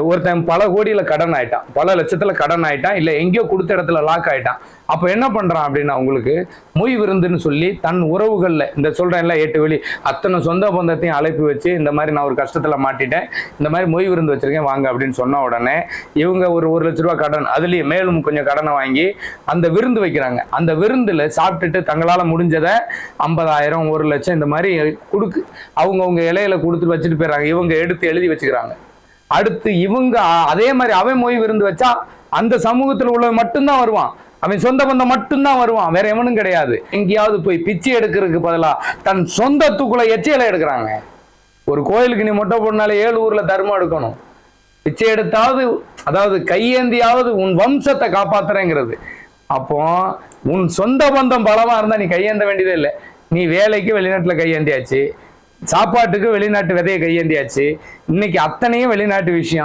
ஒருத்தன் பல கோடியில கடன் ஆயிட்டான், பல லட்சத்துல கடன் ஆயிட்டான், இல்ல எங்கேயோ கொடுத்த இடத்துல லாக் ஆயிட்டான். அப்ப என்ன பண்றான் அப்படின்னா, உங்களுக்கு மொய் விருந்துன்னு சொல்லி தன் உறவுகள்ல இந்த சொல்றேன்ல 8 வெளி அத்தனை சொந்த பந்தத்தையும் அழைப்பு வச்சு, இந்த மாதிரி நான் ஒரு கஷ்டத்துல மாட்டிட்டேன், இந்த மாதிரி மொய் விருந்து வச்சிருக்கேன் வாங்க அப்படின்னு சொன்ன உடனே இவங்க ஒரு 1 லட்ச ரூபாய் கடன், அதுலயும் மேலும் கொஞ்சம் கடனை வாங்கி அந்த விருந்து வைக்கிறாங்க. அந்த விருந்துல சாப்பிட்டுட்டு தங்களால முடிஞ்சதை 50,000 1 லட்சம் இந்த மாதிரி கொடுக்கு அவங்கவுங்க இலையில கொடுத்துட்டு வச்சுட்டு போயிடறாங்க. இவங்க எடுத்து எழுதி வச்சுக்கிறாங்க. அடுத்து இவங்க அதே மாதிரி அவன் மொய் விருந்து வச்சா அந்த சமூகத்தில் உள்ள மட்டும்தான் வருவான், அவன் சொந்த பந்தம் மட்டும்தான் வருவான், வேற எவனும் கிடையாது. எங்கேயாவது போய் பிச்சை எடுக்கிறதுக்கு பதிலா தன் சொந்தத்துக்குள்ள எச்சையில எடுக்கிறாங்க. ஒரு கோயிலுக்கு நீ மொட்டை போடனால 7 ஊர்ல தர்மம் எடுக்கணும், பிச்சை எடுத்தாவது, அதாவது கையேந்தியாவது உன் வம்சத்தை காப்பாத்துறேங்கிறது. அப்போ உன் சொந்த பந்தம் பலமா இருந்தா நீ கையேந்த வேண்டியதே இல்லை. நீ வேலைக்கு வெளிநாட்டுல கையேந்தியாச்சு, சாப்பாட்டுக்கு வெளிநாட்டு விதையை கையேந்தியாச்சு, இன்னைக்கு அத்தனையும் வெளிநாட்டு விஷயம்.